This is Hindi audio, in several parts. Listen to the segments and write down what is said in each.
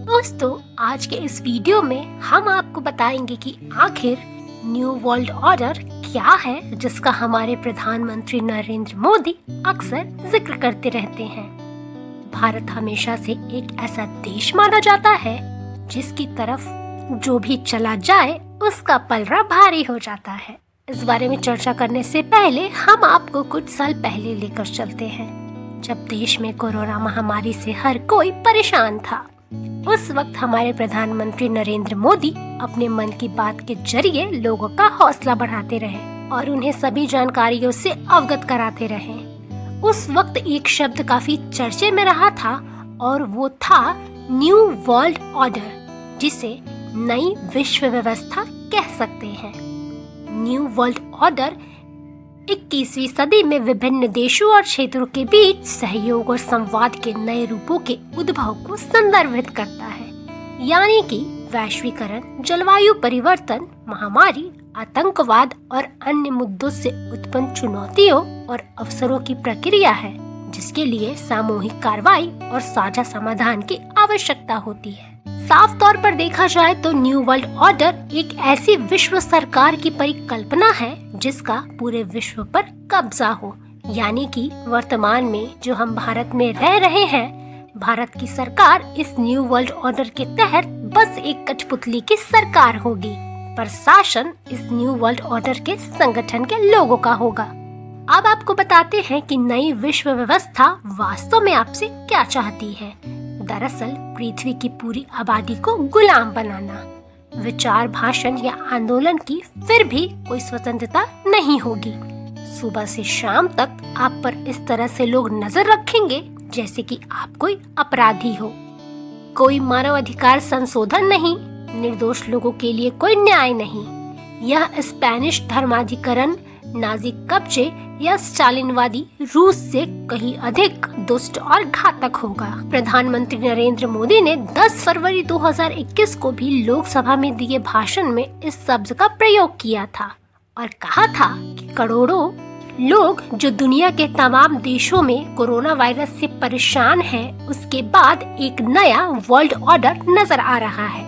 दोस्तों, आज के इस वीडियो में हम आपको बताएंगे कि आखिर न्यू वर्ल्ड ऑर्डर क्या है, जिसका हमारे प्रधानमंत्री नरेंद्र मोदी अक्सर जिक्र करते रहते हैं। भारत हमेशा से एक ऐसा देश माना जाता है जिसकी तरफ जो भी चला जाए उसका पलड़ा भारी हो जाता है। इस बारे में चर्चा करने से पहले हम आपको कुछ साल पहले लेकर चलते हैं, जब देश में कोरोना महामारी से हर कोई परेशान था। उस वक्त हमारे प्रधानमंत्री नरेंद्र मोदी अपने मन की बात के जरिए लोगों का हौसला बढ़ाते रहे और उन्हें सभी जानकारियों से अवगत कराते रहे। उस वक्त एक शब्द काफी चर्चे में रहा था और वो था न्यू वर्ल्ड ऑर्डर, जिसे नई विश्व व्यवस्था कह सकते हैं। न्यू वर्ल्ड ऑर्डर 21वीं सदी में विभिन्न देशों और क्षेत्रों के बीच सहयोग और संवाद के नए रूपों के उद्भव को संदर्भित करता है, यानी कि वैश्वीकरण, जलवायु परिवर्तन, महामारी, आतंकवाद और अन्य मुद्दों से उत्पन्न चुनौतियों और अवसरों की प्रक्रिया है, जिसके लिए सामूहिक कार्रवाई और साझा समाधान की आवश्यकता होती है। साफ तौर पर देखा जाए तो न्यू वर्ल्ड ऑर्डर एक ऐसी विश्व सरकार की परिकल्पना है जिसका पूरे विश्व पर कब्जा हो, यानी कि वर्तमान में जो हम भारत में रह रहे हैं, भारत की सरकार इस न्यू वर्ल्ड ऑर्डर के तहत बस एक कठपुतली की सरकार होगी, पर शासन इस न्यू वर्ल्ड ऑर्डर के संगठन के लोगों का होगा। अब आपको बताते हैं कि नई विश्व व्यवस्था वास्तव में आपसे क्या चाहती है। दरअसल पृथ्वी की पूरी आबादी को गुलाम बनाना। विचार, भाषण या आंदोलन की फिर भी कोई स्वतंत्रता नहीं होगी। सुबह से शाम तक आप पर इस तरह से लोग नजर रखेंगे जैसे कि आप कोई अपराधी हो। कोई मानवाधिकार संशोधन नहीं, निर्दोष लोगों के लिए कोई न्याय नहीं। यह स्पेनिश धर्माधिकरण, नाजी कब्जे या स्टालिनवादी रूस से कहीं अधिक दुष्ट और घातक होगा। प्रधानमंत्री नरेंद्र मोदी ने 10 फरवरी 2021 को भी लोकसभा में दिए भाषण में इस शब्द का प्रयोग किया था और कहा था कि करोड़ों लोग जो दुनिया के तमाम देशों में कोरोना वायरस से परेशान हैं, उसके बाद एक नया वर्ल्ड ऑर्डर नजर आ रहा है।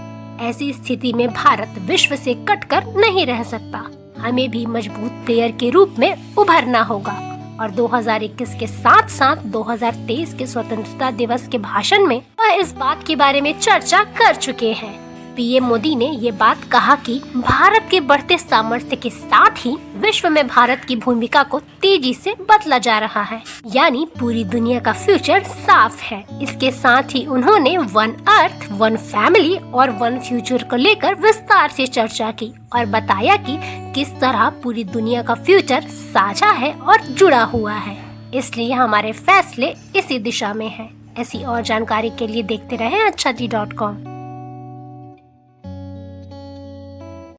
ऐसी स्थिति में भारत विश्व से कटकर नहीं रह सकता। हमें भी मजबूत प्लेयर के रूप में उभरना होगा और 2021 के साथ साथ 2023 के स्वतंत्रता दिवस के भाषण में वह इस बात के बारे में चर्चा कर चुके हैं। पीएम मोदी ने ये बात कहा कि भारत के बढ़ते सामर्थ्य के साथ ही विश्व में भारत की भूमिका को तेजी से बदला जा रहा है, यानी पूरी दुनिया का फ्यूचर साफ है। इसके साथ ही उन्होंने वन अर्थ, वन फैमिली और वन फ्यूचर को लेकर विस्तार से चर्चा की और बताया कि किस तरह पूरी दुनिया का फ्यूचर साझा है और जुड़ा हुआ है, इसलिए हमारे फैसले इसी दिशा में हैं। ऐसी और जानकारी के लिए देखते रहें अच्छा जी.com।